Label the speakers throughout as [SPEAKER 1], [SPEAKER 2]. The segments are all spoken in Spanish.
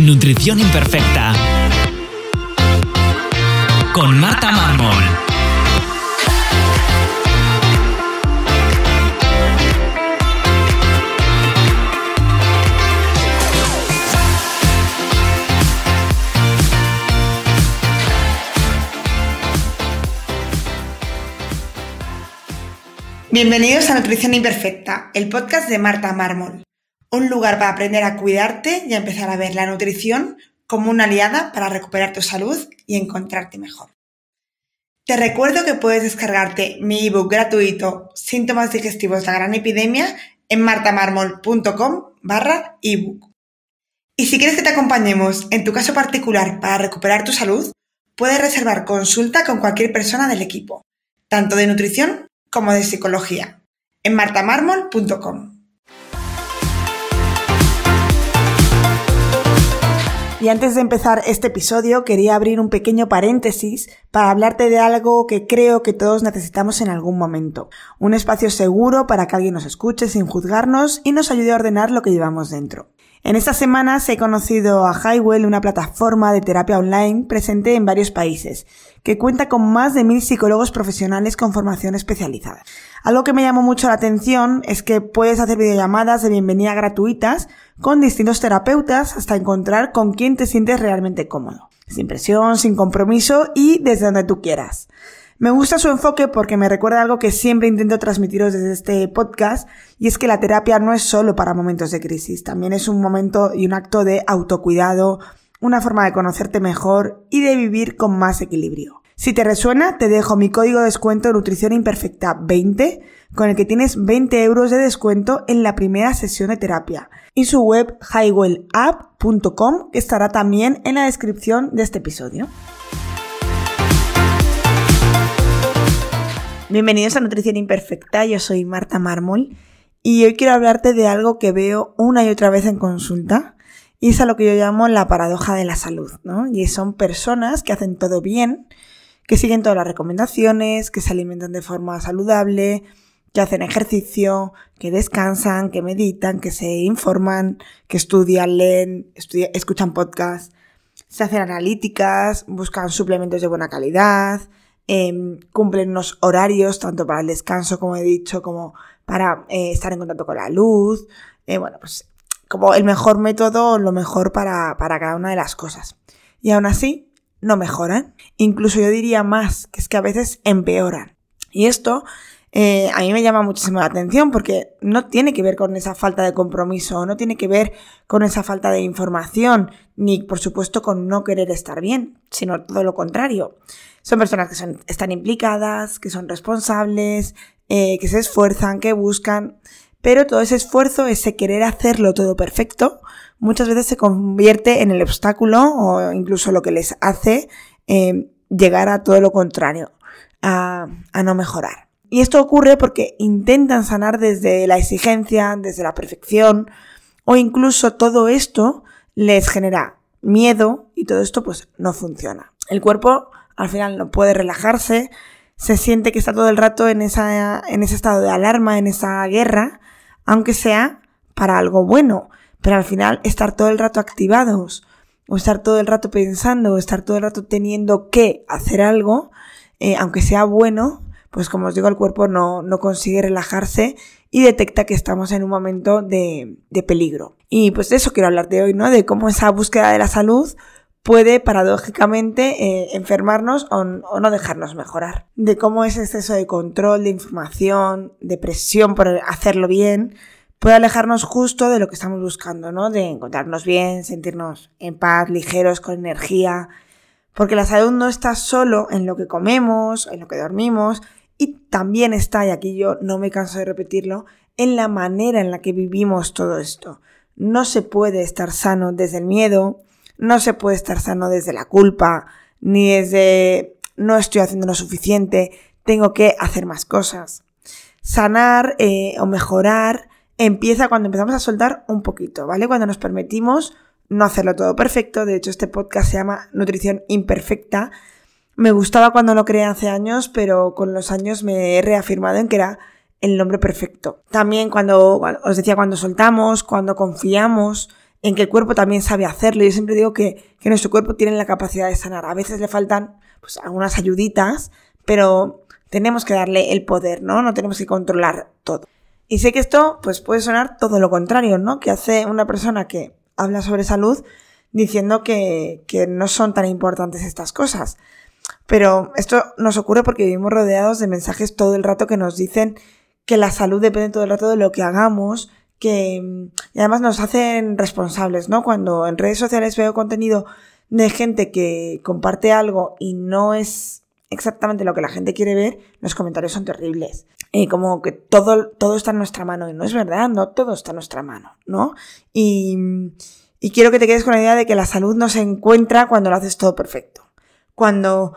[SPEAKER 1] Nutrición Imperfecta con Marta Mármol.
[SPEAKER 2] Bienvenidos a Nutrición Imperfecta, el podcast de Marta Mármol. Un lugar para aprender a cuidarte y a empezar a ver la nutrición como una aliada para recuperar tu salud y encontrarte mejor. Te recuerdo que puedes descargarte mi ebook gratuito Síntomas digestivos de la gran epidemia en martamarmol.com/ebook. Y si quieres que te acompañemos en tu caso particular para recuperar tu salud, puedes reservar consulta con cualquier persona del equipo, tanto de nutrición como de psicología, en martamarmol.com. Y antes de empezar este episodio, quería abrir un pequeño paréntesis para hablarte de algo que creo que todos necesitamos en algún momento. Un espacio seguro para que alguien nos escuche sin juzgarnos y nos ayude a ordenar lo que llevamos dentro. En estas semanas he conocido a Highwell, una plataforma de terapia online presente en varios países, que cuenta con más de 1000 psicólogos profesionales con formación especializada. Algo que me llamó mucho la atención es que puedes hacer videollamadas de bienvenida gratuitas con distintos terapeutas hasta encontrar con quién te sientes realmente cómodo, sin presión, sin compromiso y desde donde tú quieras. Me gusta su enfoque porque me recuerda algo que siempre intento transmitiros desde este podcast, y es que la terapia no es solo para momentos de crisis, también es un momento y un acto de autocuidado, una forma de conocerte mejor y de vivir con más equilibrio. Si te resuena, te dejo mi código de descuento Nutrición Imperfecta 20, con el que tienes 20 euros de descuento en la primera sesión de terapia, y su web highwellapp.com, que estará también en la descripción de este episodio. Bienvenidos a Nutrición Imperfecta, yo soy Marta Mármol y hoy quiero hablarte de algo que veo una y otra vez en consulta, y es a lo que yo llamo la paradoja de la salud, ¿no? Y son personas que hacen todo bien, que siguen todas las recomendaciones, que se alimentan de forma saludable, que hacen ejercicio, que descansan, que meditan, que se informan, que estudian, leen, escuchan podcasts, se hacen analíticas, buscan suplementos de buena calidad, cumplen unos horarios tanto para el descanso, como he dicho, como para estar en contacto con la luz, pues como el mejor método, lo mejor para cada una de las cosas. Y aún así no mejoran, incluso yo diría más, que es que a veces empeoran. Y esto a mí me llama muchísimo la atención porque no tiene que ver con esa falta de compromiso, no tiene que ver con esa falta de información, ni por supuesto con no querer estar bien, sino todo lo contrario. Son personas que están implicadas, que son responsables, que se esfuerzan, que buscan, pero todo ese esfuerzo, ese querer hacerlo todo perfecto, muchas veces se convierte en el obstáculo o incluso lo que les hace llegar a todo lo contrario, a no mejorar. Y esto ocurre porque intentan sanar desde la exigencia, desde la perfección, o incluso todo esto les genera miedo y todo esto pues no funciona. El cuerpo al final no puede relajarse, se siente que está todo el rato en ese estado de alarma, en esa guerra, aunque sea para algo bueno, pero al final estar todo el rato activados, o estar todo el rato pensando, o estar todo el rato teniendo que hacer algo, aunque sea bueno, pues como os digo, el cuerpo no consigue relajarse y detecta que estamos en un momento de peligro. Y pues de eso quiero hablarte hoy, ¿no? De cómo esa búsqueda de la salud puede paradójicamente enfermarnos o no dejarnos mejorar. De cómo ese exceso de control, de información, de presión por hacerlo bien, puede alejarnos justo de lo que estamos buscando, ¿no? De encontrarnos bien, sentirnos en paz, ligeros, con energía. Porque la salud no está solo en lo que comemos, en lo que dormimos, y también está, y aquí yo no me canso de repetirlo, en la manera en la que vivimos todo esto. No se puede estar sano desde el miedo, no se puede estar sano desde la culpa, ni desde no estoy haciendo lo suficiente, tengo que hacer más cosas. Sanar o mejorar empieza cuando empezamos a soltar un poquito, ¿vale? Cuando nos permitimos no hacerlo todo perfecto. De hecho, este podcast se llama Nutrición Imperfecta. Me gustaba cuando lo creé hace años, pero con los años me he reafirmado en que era el nombre perfecto. También cuando soltamos, cuando confiamos en que el cuerpo también sabe hacerlo. Yo siempre digo que nuestro cuerpo tiene la capacidad de sanar. A veces le faltan pues algunas ayuditas, pero tenemos que darle el poder, ¿no? No tenemos que controlar todo. Y sé que esto pues puede sonar todo lo contrario, ¿no? Que hace una persona que habla sobre salud diciendo que no son tan importantes estas cosas. Pero esto nos ocurre porque vivimos rodeados de mensajes todo el rato que nos dicen que la salud depende todo el rato de lo que hagamos, y además nos hacen responsables, ¿no? Cuando en redes sociales veo contenido de gente que comparte algo y no es exactamente lo que la gente quiere ver, los comentarios son terribles. Como que todo está en nuestra mano, y no es verdad, no todo está en nuestra mano, ¿no? Y quiero que te quedes con la idea de que la salud no se encuentra cuando lo haces todo perfecto. Cuando,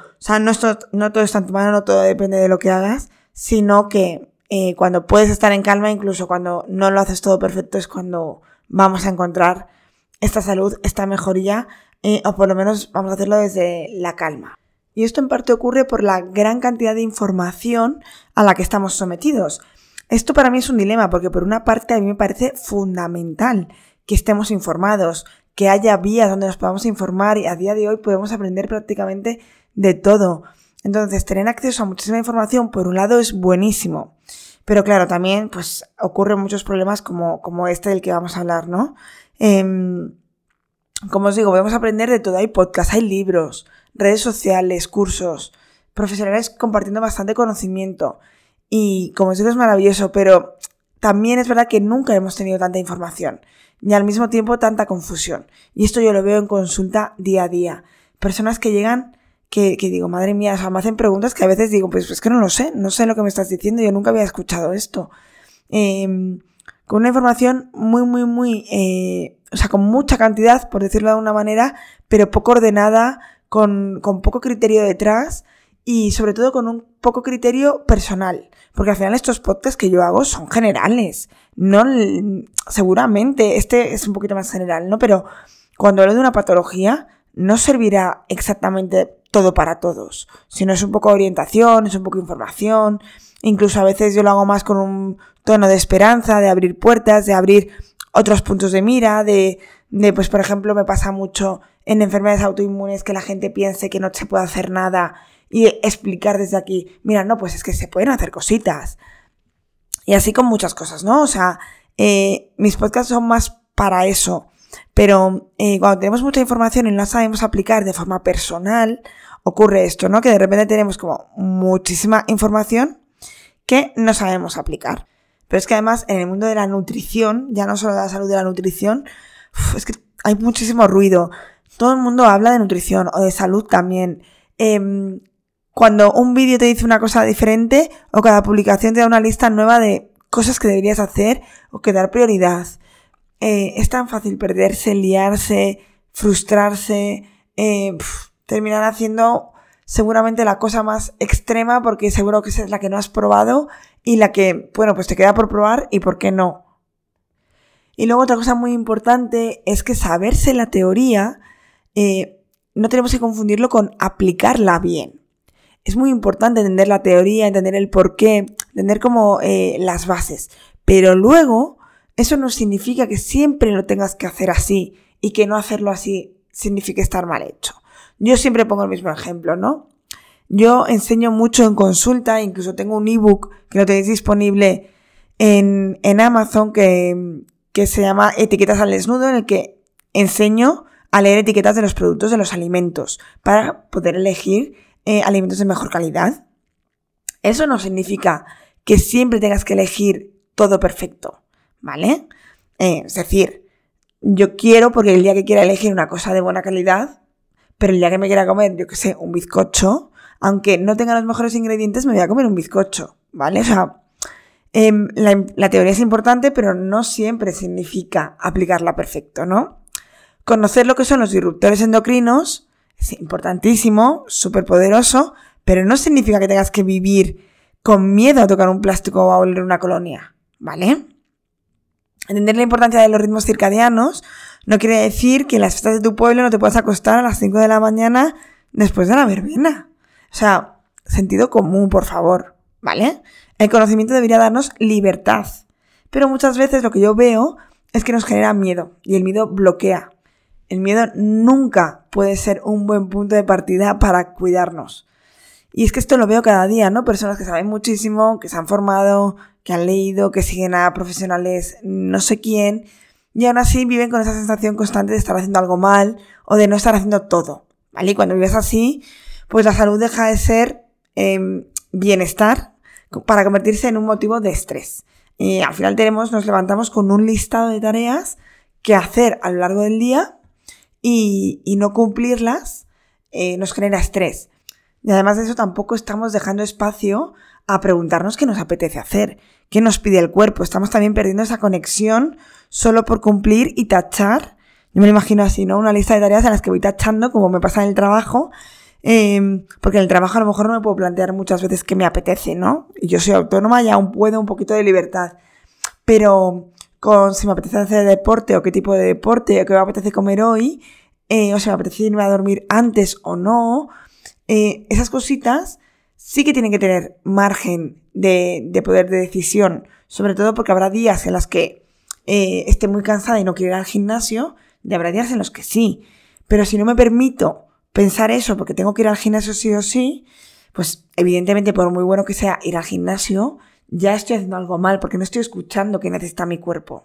[SPEAKER 2] no todo está en tu mano, no todo depende de lo que hagas, sino que cuando puedes estar en calma, incluso cuando no lo haces todo perfecto, es cuando vamos a encontrar esta salud, esta mejoría, o por lo menos vamos a hacerlo desde la calma. Y esto en parte ocurre por la gran cantidad de información a la que estamos sometidos. Esto para mí es un dilema, porque por una parte a mí me parece fundamental que estemos informados, que haya vías donde nos podamos informar, y a día de hoy podemos aprender prácticamente de todo. Entonces, tener acceso a muchísima información, por un lado, es buenísimo. Pero claro, también pues ocurren muchos problemas como este del que vamos a hablar, ¿no? Como os digo, podemos aprender de todo. Hay podcasts, hay libros, redes sociales, cursos, profesionales compartiendo bastante conocimiento. Y como os digo, es maravilloso, pero también es verdad que nunca hemos tenido tanta información y al mismo tiempo tanta confusión. Y esto yo lo veo en consulta día a día. Personas que llegan que digo, madre mía, o sea, me hacen preguntas que a veces digo, pues es que no sé lo que me estás diciendo, yo nunca había escuchado esto. Con una información muy, con mucha cantidad, por decirlo de alguna manera, pero poco ordenada, con poco criterio detrás y sobre todo con un poco criterio personal. Porque al final estos podcasts que yo hago son generales. No, seguramente, este es un poquito más general, ¿no? Pero cuando hablo de una patología, no servirá exactamente todo para todos, sino es un poco orientación, es un poco información. Incluso a veces yo lo hago más con un tono de esperanza, de abrir puertas, de abrir otros puntos de mira, pues por ejemplo me pasa mucho en enfermedades autoinmunes que la gente piense que no se puede hacer nada y explicar desde aquí, mira, no, pues es que se pueden hacer cositas. Y así con muchas cosas, ¿no? O sea, mis podcasts son más para eso. Pero cuando tenemos mucha información y no la sabemos aplicar de forma personal, ocurre esto, ¿no? Que de repente tenemos como muchísima información que no sabemos aplicar. Pero es que además en el mundo de la nutrición, ya no solo de la salud, de la nutrición, es que hay muchísimo ruido. Todo el mundo habla de nutrición o de salud también. Cuando un vídeo te dice una cosa diferente o cada publicación te da una lista nueva de cosas que deberías hacer o que dar prioridad. Es tan fácil perderse, liarse, frustrarse, terminar haciendo seguramente la cosa más extrema porque seguro que esa es la que no has probado y la que, bueno, pues te queda por probar y por qué no. Y luego otra cosa muy importante es que saberse la teoría, no tenemos que confundirlo con aplicarla bien. Es muy importante entender la teoría, entender el porqué, entender como las bases, pero luego eso no significa que siempre lo tengas que hacer así y que no hacerlo así signifique estar mal hecho. Yo siempre pongo el mismo ejemplo, ¿no? Yo enseño mucho en consulta, incluso tengo un ebook que lo tenéis disponible en Amazon que se llama Etiquetas al desnudo, en el que enseño a leer etiquetas de los productos de los alimentos para poder elegir alimentos de mejor calidad. Eso no significa que siempre tengas que elegir todo perfecto, ¿vale? Es decir, yo quiero, porque el día que quiera elegir una cosa de buena calidad, pero el día que me quiera comer, yo qué sé, un bizcocho, aunque no tenga los mejores ingredientes, me voy a comer un bizcocho, ¿vale? O sea, la teoría es importante, pero no siempre significa aplicarla perfecto, ¿no? Conocer lo que son los disruptores endocrinos es importantísimo, súper poderoso, pero no significa que tengas que vivir con miedo a tocar un plástico o a oler una colonia, ¿vale? Entender la importancia de los ritmos circadianos no quiere decir que en las fiestas de tu pueblo no te puedas acostar a las 5 de la mañana después de la verbena. O sea, sentido común, por favor, ¿vale? El conocimiento debería darnos libertad. Pero muchas veces lo que yo veo es que nos genera miedo y el miedo bloquea. El miedo nunca puede ser un buen punto de partida para cuidarnos. Y es que esto lo veo cada día, ¿no? Personas que saben muchísimo, que se han formado, que han leído, que siguen a profesionales no sé quién, y aún así viven con esa sensación constante de estar haciendo algo mal o de no estar haciendo todo, ¿vale? Y cuando vives así, pues la salud deja de ser bienestar para convertirse en un motivo de estrés. Y al final nos levantamos con un listado de tareas que hacer a lo largo del día y no cumplirlas nos genera estrés. Y además de eso tampoco estamos dejando espacio a preguntarnos qué nos apetece hacer, qué nos pide el cuerpo. Estamos también perdiendo esa conexión solo por cumplir y tachar. Yo me lo imagino así, ¿no? Una lista de tareas en las que voy tachando como me pasa en el trabajo, porque en el trabajo a lo mejor no me puedo plantear muchas veces qué me apetece, ¿no? Y yo soy autónoma y aún puedo un poquito de libertad. Pero si me apetece hacer deporte o qué tipo de deporte o qué me apetece comer hoy, o si me apetece irme a dormir antes o no, esas cositas sí que tienen que tener margen de poder de decisión, sobre todo porque habrá días en los que esté muy cansada y no quiero ir al gimnasio, y habrá días en los que sí. Pero si no me permito pensar eso porque tengo que ir al gimnasio sí o sí, pues evidentemente por muy bueno que sea ir al gimnasio, ya estoy haciendo algo mal porque no estoy escuchando que necesita mi cuerpo.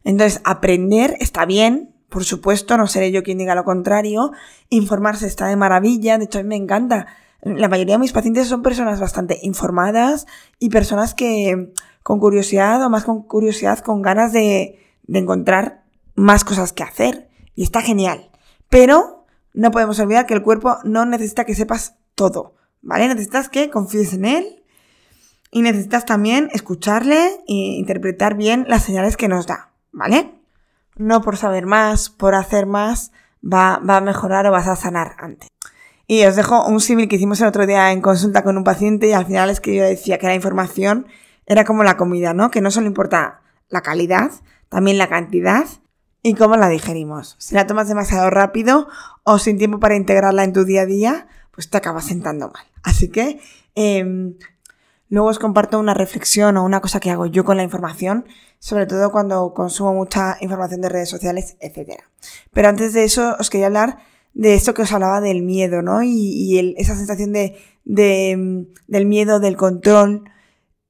[SPEAKER 2] Entonces, aprender está bien. Por supuesto, no seré yo quien diga lo contrario. Informarse está de maravilla. De hecho, a mí me encanta. La mayoría de mis pacientes son personas bastante informadas y personas que con curiosidad o más con curiosidad, con ganas de encontrar más cosas que hacer. Y está genial. Pero no podemos olvidar que el cuerpo no necesita que sepas todo, ¿vale? Necesitas que confíes en él y necesitas también escucharle e interpretar bien las señales que nos da, ¿vale? No por saber más, por hacer más, va a mejorar o vas a sanar antes. Y os dejo un símil que hicimos el otro día en consulta con un paciente y al final es que yo decía que la información era como la comida, ¿no? Que no solo importa la calidad, también la cantidad y cómo la digerimos. Si la tomas demasiado rápido o sin tiempo para integrarla en tu día a día, pues te acabas sentando mal. Así que luego os comparto una reflexión o una cosa que hago yo con la información, sobre todo cuando consumo mucha información de redes sociales, etc. Pero antes de eso os quería hablar de esto que os hablaba del miedo, ¿no? Y esa sensación del miedo, del control.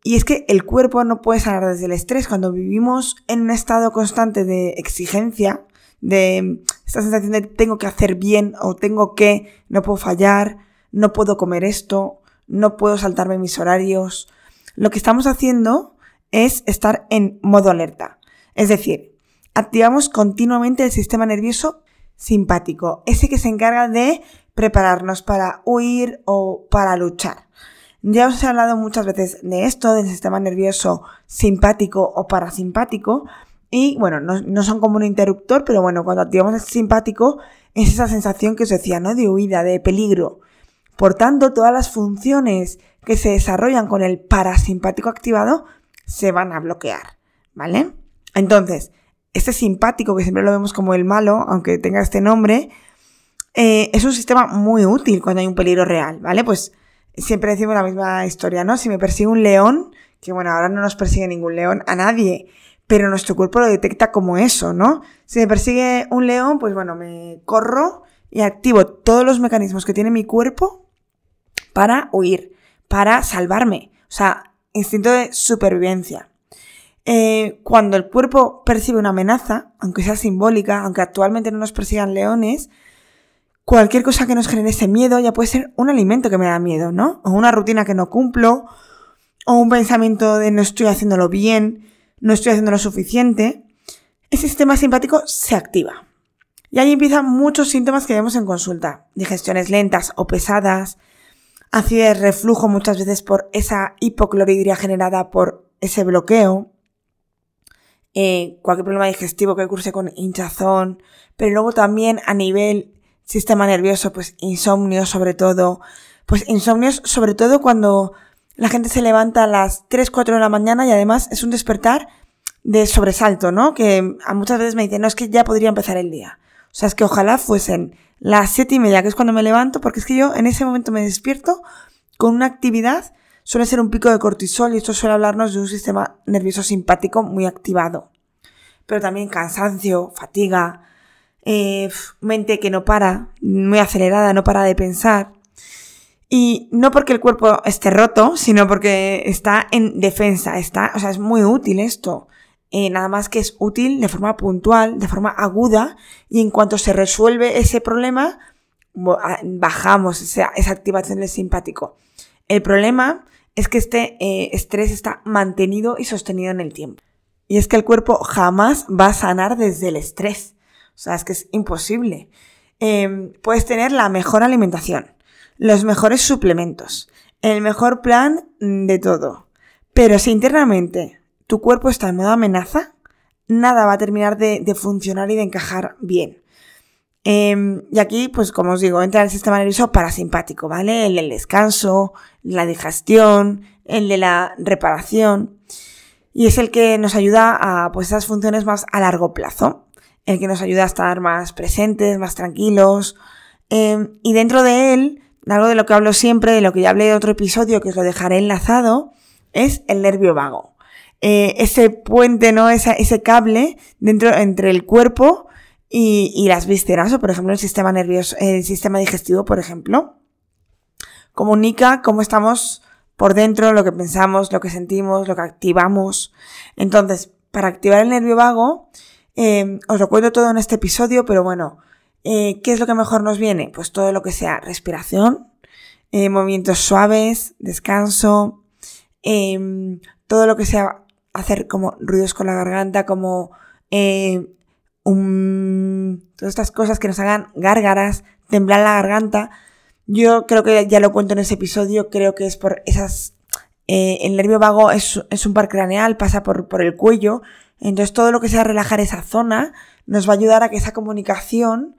[SPEAKER 2] Y es que el cuerpo no puede sanar desde el estrés. Cuando vivimos en un estado constante de exigencia, de esta sensación de tengo que hacer bien o no puedo fallar, no puedo comer esto, no puedo saltarme mis horarios. Lo que estamos haciendo es estar en modo alerta. Es decir, activamos continuamente el sistema nervioso simpático, ese que se encarga de prepararnos para huir o para luchar. Ya os he hablado muchas veces de esto, del sistema nervioso simpático o parasimpático, y bueno, no son como un interruptor, pero bueno, cuando activamos el simpático es esa sensación que os decía, ¿no? De huida, de peligro. Por tanto, todas las funciones que se desarrollan con el parasimpático activado se van a bloquear, ¿vale? Entonces, este simpático, que siempre lo vemos como el malo, aunque tenga este nombre, es un sistema muy útil cuando hay un peligro real, ¿vale? Pues siempre decimos la misma historia, ¿no? Si me persigue un león, que bueno, ahora no nos persigue ningún león, a nadie, pero nuestro cuerpo lo detecta como eso, ¿no? Si me persigue un león, pues bueno, me corro y activo todos los mecanismos que tiene mi cuerpo para huir, para salvarme. O sea, instinto de supervivencia. Cuando el cuerpo percibe una amenaza, aunque sea simbólica, aunque actualmente no nos persigan leones, cualquier cosa que nos genere ese miedo ya puede ser un alimento que me da miedo, ¿no? O una rutina que no cumplo, o un pensamiento de no estoy haciéndolo bien, no estoy haciendo lo suficiente. Ese sistema simpático se activa. Y ahí empiezan muchos síntomas que vemos en consulta. Digestiones lentas o pesadas, acidez, reflujo muchas veces por esa hipocloridria generada por ese bloqueo, cualquier problema digestivo que curse con hinchazón, pero luego también a nivel sistema nervioso, pues insomnios sobre todo cuando la gente se levanta a las 3, 4 de la mañana y además es un despertar de sobresalto, ¿no? Que a muchas veces me dicen, no, es que ya podría empezar el día. O sea, es que ojalá fuesen las 7:30, que es cuando me levanto, porque es que yo en ese momento me despierto con una actividad, suele ser un pico de cortisol y esto suele hablarnos de un sistema nervioso simpático muy activado. pero también cansancio, fatiga, mente que no para, muy acelerada, no para de pensar. Y no porque el cuerpo esté roto, sino porque está en defensa, o sea, es muy útil esto. Nada más que es útil de forma puntual, de forma aguda, y en cuanto se resuelve ese problema, bajamos esa activación del simpático. El problema es que este estrés está mantenido y sostenido en el tiempo. Y es que el cuerpo jamás va a sanar desde el estrés. O sea, es que es imposible. Puedes tener la mejor alimentación, los mejores suplementos, el mejor plan de todo. Pero si internamente tu cuerpo está en modo amenaza, nada va a terminar de funcionar y de encajar bien. Y aquí, pues como os digo, entra el sistema nervioso parasimpático, ¿vale? El del descanso, la digestión, el de la reparación. Y es el que nos ayuda a pues esas funciones más a largo plazo. El que nos ayuda a estar más presentes, más tranquilos. Y dentro de él, algo de lo que hablo siempre, de lo que ya hablé en otro episodio, que os lo dejaré enlazado, es el nervio vago. Ese puente, ¿no? Ese cable entre el cuerpo y las vísceras, o por ejemplo el sistema nervioso, el sistema digestivo, por ejemplo, comunica cómo estamos por dentro, lo que pensamos, lo que sentimos, lo que activamos. Entonces, para activar el nervio vago, os lo cuento todo en este episodio, pero bueno, ¿qué es lo que mejor nos viene? Pues todo lo que sea respiración, movimientos suaves, descanso, todo lo que sea hacer como ruidos con la garganta, como todas estas cosas que nos hagan gárgaras, temblar la garganta. Yo creo que ya lo cuento en ese episodio, creo que es por esas... el nervio vago es un par craneal, pasa por el cuello, entonces todo lo que sea relajar esa zona nos va a ayudar a que esa comunicación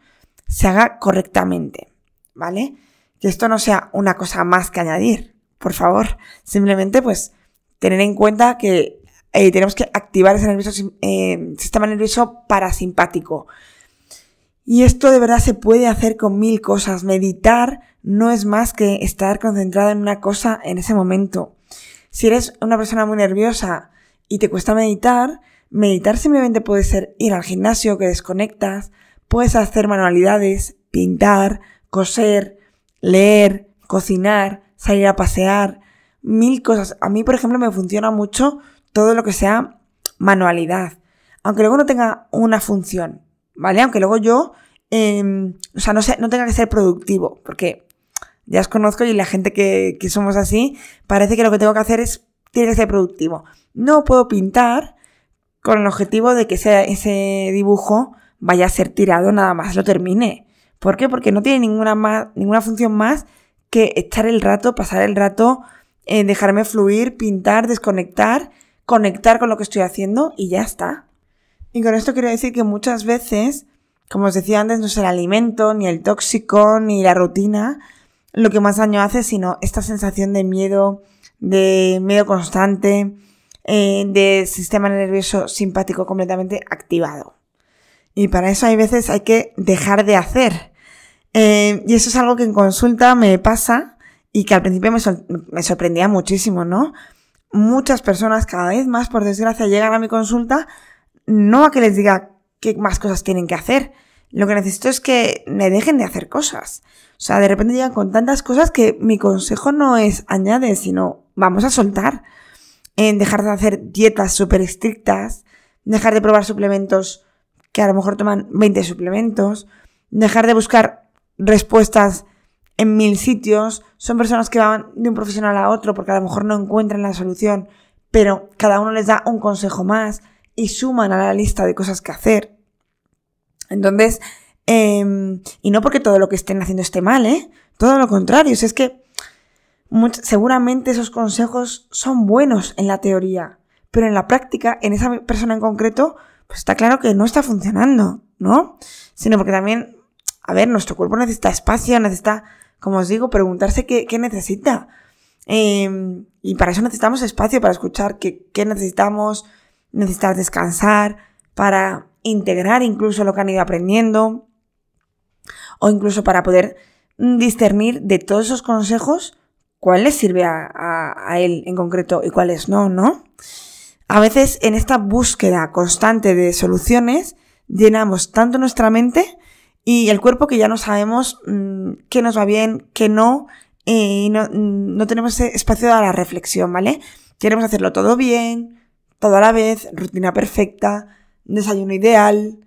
[SPEAKER 2] se haga correctamente, ¿vale? Que esto no sea una cosa más que añadir, por favor. Simplemente pues tener en cuenta que tenemos que activar ese sistema nervioso parasimpático. Y esto de verdad se puede hacer con 1000 cosas. Meditar no es más que estar concentrado en una cosa en ese momento. Si eres una persona muy nerviosa y te cuesta meditar simplemente puede ser ir al gimnasio que desconectas, puedes hacer manualidades, pintar, coser, leer, cocinar, salir a pasear, 1000 cosas. A mí, por ejemplo, me funciona mucho todo lo que sea manualidad, aunque luego no tenga una función, ¿vale? Aunque luego yo, no tenga que ser productivo, porque ya os conozco y la gente que somos así, parece que lo que tengo que hacer tiene que ser productivo. No puedo pintar con el objetivo de que ese dibujo vaya a ser tirado nada más lo termine. ¿Por qué? Porque no tiene ninguna función más que echar el rato, pasar el rato, dejarme fluir, pintar, desconectar, conectar con lo que estoy haciendo y ya está. Y con esto quiero decir que muchas veces, como os decía antes, no es el alimento, ni el tóxico, ni la rutina lo que más daño hace, sino esta sensación de miedo constante, de sistema nervioso simpático completamente activado. Y para eso hay veces hay que dejar de hacer. Y eso es algo que en consulta me pasa y que al principio me sorprendía muchísimo, ¿no? Muchas personas, cada vez más, por desgracia, llegan a mi consulta no a que les diga qué más cosas tienen que hacer. Lo que necesito es que me dejen de hacer cosas. O sea, de repente llegan con tantas cosas que mi consejo no es añade, sino vamos a soltar. Dejar de hacer dietas súper estrictas, dejar de probar suplementos que a lo mejor toman 20 suplementos, dejar de buscar respuestas en 1000 sitios. Son personas que van de un profesional a otro porque a lo mejor no encuentran la solución, pero cada uno les da un consejo más y suman a la lista de cosas que hacer. Entonces, y no porque todo lo que estén haciendo esté mal, todo lo contrario. O sea, es que seguramente esos consejos son buenos en la teoría, pero en la práctica, en esa persona en concreto, pues está claro que no está funcionando, ¿no? Sino porque también, a ver, nuestro cuerpo necesita espacio, necesita, como os digo, preguntarse qué necesita. Y para eso necesitamos espacio, para escuchar qué necesitamos, necesitar descansar, para integrar incluso lo que han ido aprendiendo, o incluso para poder discernir de todos esos consejos cuál les sirve a él en concreto y cuáles no, ¿no? A veces en esta búsqueda constante de soluciones llenamos tanto nuestra mente y el cuerpo que ya no sabemos qué nos va bien, qué no, y no tenemos ese espacio a la reflexión, ¿vale? Queremos hacerlo todo bien, todo a la vez, rutina perfecta, desayuno ideal,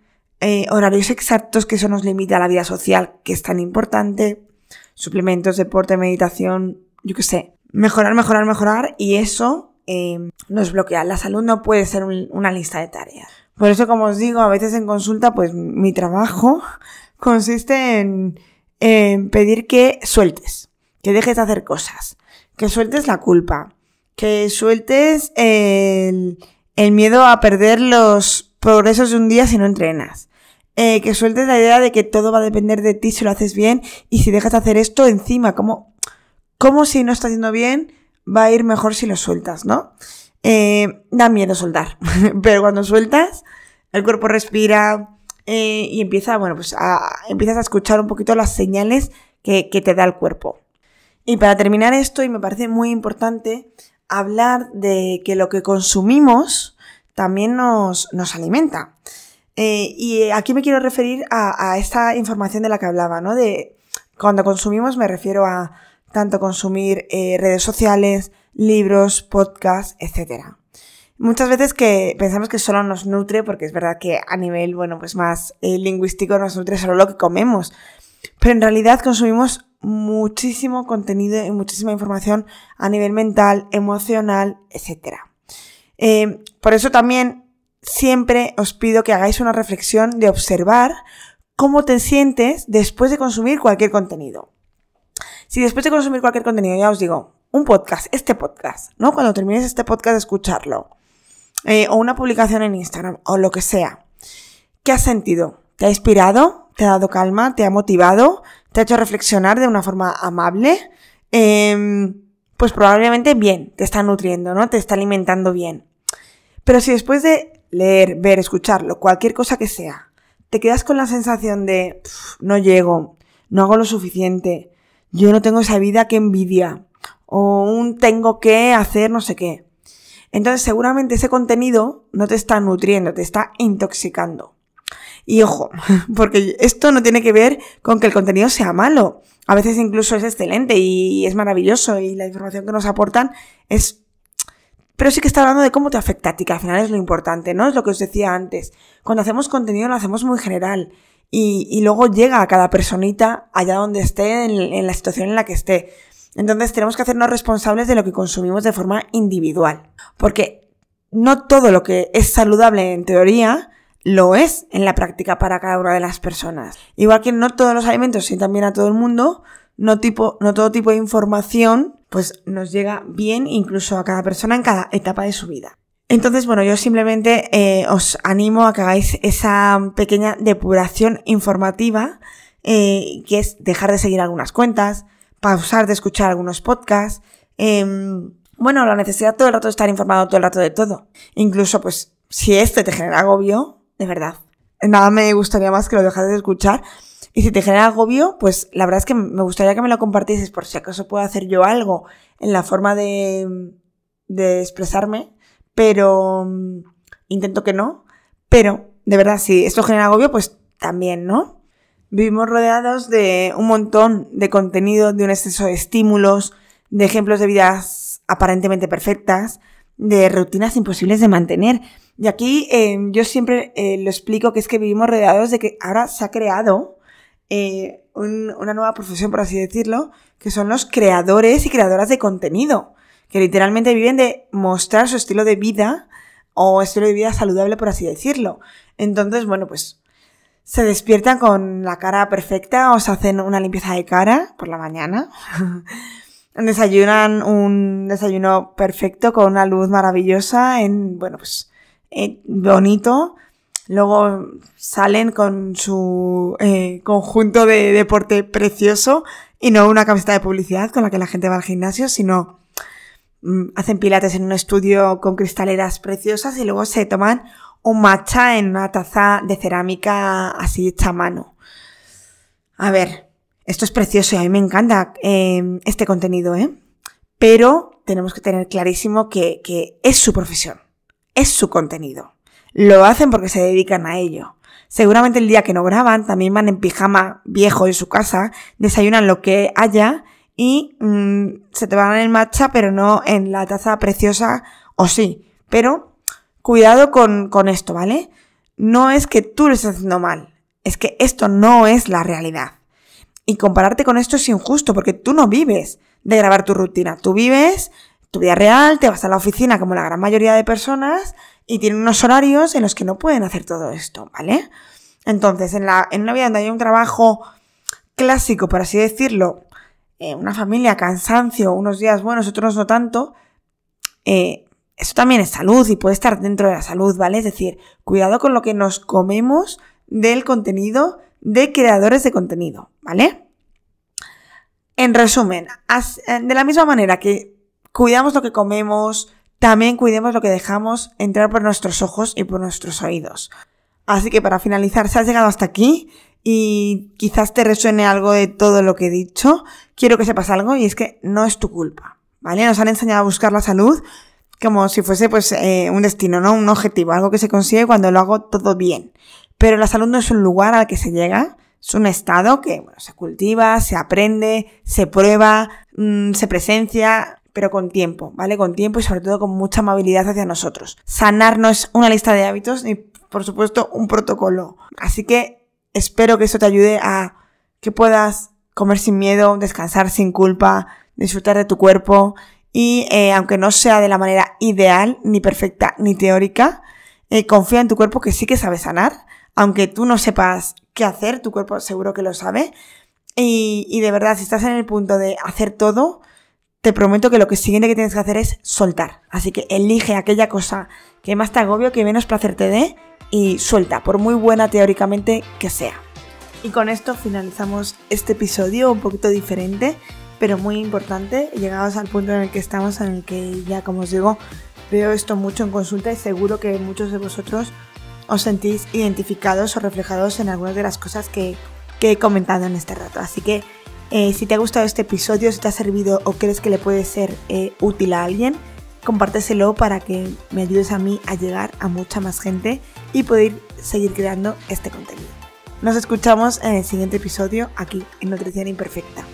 [SPEAKER 2] horarios exactos, que eso nos limita a la vida social, que es tan importante, suplementos, deporte, meditación, yo qué sé, mejorar, y eso nos bloquea. La salud no puede ser una lista de tareas. Por eso, como os digo, a veces en consulta, pues mi trabajo consiste en pedir que sueltes, que dejes de hacer cosas, que sueltes la culpa, que sueltes el miedo a perder los progresos de un día si no entrenas, que sueltes la idea de que todo va a depender de ti si lo haces bien, y si dejas de hacer esto encima, como si no estás haciendo bien, va a ir mejor si lo sueltas, ¿no? Da miedo soltar, pero cuando sueltas, el cuerpo respira y empiezas a escuchar un poquito las señales que te da el cuerpo. Y para terminar esto, y me parece muy importante, hablar de que lo que consumimos también nos alimenta. Y aquí me quiero referir a esta información de la que hablaba, ¿no? De cuando consumimos me refiero a tanto consumir redes sociales, libros, podcasts, etc. Muchas veces que pensamos que solo nos nutre, porque es verdad que a nivel, más lingüístico nos nutre solo lo que comemos. Pero en realidad consumimos muchísimo contenido y muchísima información a nivel mental, emocional, etc. Por eso también siempre os pido que hagáis una reflexión de observar cómo te sientes después de consumir cualquier contenido. Si después de consumir cualquier contenido, ya os digo, un podcast, este podcast, ¿no? Cuando termines este podcast, escucharlo. O una publicación en Instagram, o lo que sea. ¿Qué has sentido? ¿Te ha inspirado? ¿Te ha dado calma? ¿Te ha motivado? ¿Te ha hecho reflexionar de una forma amable? Pues probablemente bien, te está nutriendo, ¿no? Te está alimentando bien. Pero si después de leer, ver, escucharlo, cualquier cosa que sea, te quedas con la sensación de no llego, no hago lo suficiente, yo no tengo esa vida que envidia, o un tengo que hacer no sé qué, entonces seguramente ese contenido no te está nutriendo, te está intoxicando. Y ojo, porque esto no tiene que ver con que el contenido sea malo. A veces incluso es excelente y es maravilloso y la información que nos aportan es... Pero sí que está hablando de cómo te afecta a ti, que al final es lo importante, ¿no? Es lo que os decía antes. Cuando hacemos contenido lo hacemos muy general y luego llega a cada personita allá donde esté, en la situación en la que esté. Entonces tenemos que hacernos responsables de lo que consumimos de forma individual. Porque no todo lo que es saludable en teoría lo es en la práctica para cada una de las personas. Igual que no todos los alimentos sientan bien a todo el mundo, no todo tipo de información pues nos llega bien incluso a cada persona en cada etapa de su vida. Entonces, yo simplemente os animo a que hagáis esa pequeña depuración informativa, que es dejar de seguir algunas cuentas, pausar de escuchar algunos podcasts, la necesidad todo el rato de estar informado todo el rato de todo. Incluso, pues, si te genera agobio, de verdad, nada me gustaría más que lo dejases de escuchar. Y si te genera agobio, pues la verdad es que me gustaría que me lo compartieses por si acaso puedo hacer yo algo en la forma de expresarme, pero intento que no. Pero, de verdad, si esto genera agobio, pues también, ¿no? Vivimos rodeados de un montón de contenido, de un exceso de estímulos, de ejemplos de vidas aparentemente perfectas, de rutinas imposibles de mantener. Y aquí yo siempre lo explico, que es que vivimos rodeados de que ahora se ha creado una nueva profesión, por así decirlo, que son los creadores y creadoras de contenido, que literalmente viven de mostrar su estilo de vida o estilo de vida saludable, por así decirlo. Entonces, pues se despiertan con la cara perfecta o se hacen una limpieza de cara por la mañana, desayunan un desayuno perfecto con una luz maravillosa bonito. Luego salen con su conjunto de deporte precioso y no una camiseta de publicidad con la que la gente va al gimnasio, sino hacen pilates en un estudio con cristaleras preciosas y luego se toman un matcha en una taza de cerámica así hecha a mano. A ver, esto es precioso y a mí me encanta este contenido, pero tenemos que tener clarísimo que es su profesión. es su contenido. Lo hacen porque se dedican a ello. Seguramente el día que no graban también van en pijama viejo de su casa, desayunan lo que haya y se te van en matcha, pero no en la taza preciosa, o sí. Pero cuidado con esto, ¿vale? No es que tú lo estés haciendo mal, es que esto no es la realidad. Y compararte con esto es injusto porque tú no vives de grabar tu rutina. Tú vives tu vida real, te vas a la oficina como la gran mayoría de personas y tienen unos horarios en los que no pueden hacer todo esto, ¿vale? Entonces, en una vida donde hay un trabajo clásico, por así decirlo, una familia, cansancio, unos días buenos, otros no tanto, eso también es salud y puede estar dentro de la salud, ¿vale? Es decir, cuidado con lo que nos comemos del contenido de creadores de contenido, ¿vale? En resumen, de la misma manera que cuidamos lo que comemos, también cuidemos lo que dejamos entrar por nuestros ojos y por nuestros oídos. Así que para finalizar, si has llegado hasta aquí y quizás te resuene algo de todo lo que he dicho, quiero que sepas algo y es que no es tu culpa, ¿vale? Nos han enseñado a buscar la salud como si fuese pues un destino, ¿no? Un objetivo, algo que se consigue cuando lo hago todo bien. Pero la salud no es un lugar al que se llega, es un estado que se cultiva, se aprende, se prueba, se presencia, pero con tiempo, ¿vale? Con tiempo y sobre todo con mucha amabilidad hacia nosotros. Sanar no es una lista de hábitos ni, por supuesto, un protocolo. Así que espero que esto te ayude a que puedas comer sin miedo, descansar sin culpa, disfrutar de tu cuerpo y aunque no sea de la manera ideal, ni perfecta, ni teórica, confía en tu cuerpo que sí que sabe sanar. Aunque tú no sepas qué hacer, tu cuerpo seguro que lo sabe. Y de verdad, si estás en el punto de hacer todo, te prometo que lo siguiente que tienes que hacer es soltar. Así que elige aquella cosa que más te agobie, que menos placer te dé y suelta, por muy buena teóricamente que sea. Y con esto finalizamos este episodio un poquito diferente, pero muy importante. Llegados al punto en el que estamos, en el que ya, como os digo, veo esto mucho en consulta y seguro que muchos de vosotros os sentís identificados o reflejados en algunas de las cosas que he comentado en este rato. Así que si te ha gustado este episodio, si te ha servido o crees que le puede ser útil a alguien, compárteselo para que me ayudes a mí a llegar a mucha más gente y poder seguir creando este contenido. Nos escuchamos en el siguiente episodio aquí en Nutrición Imperfecta.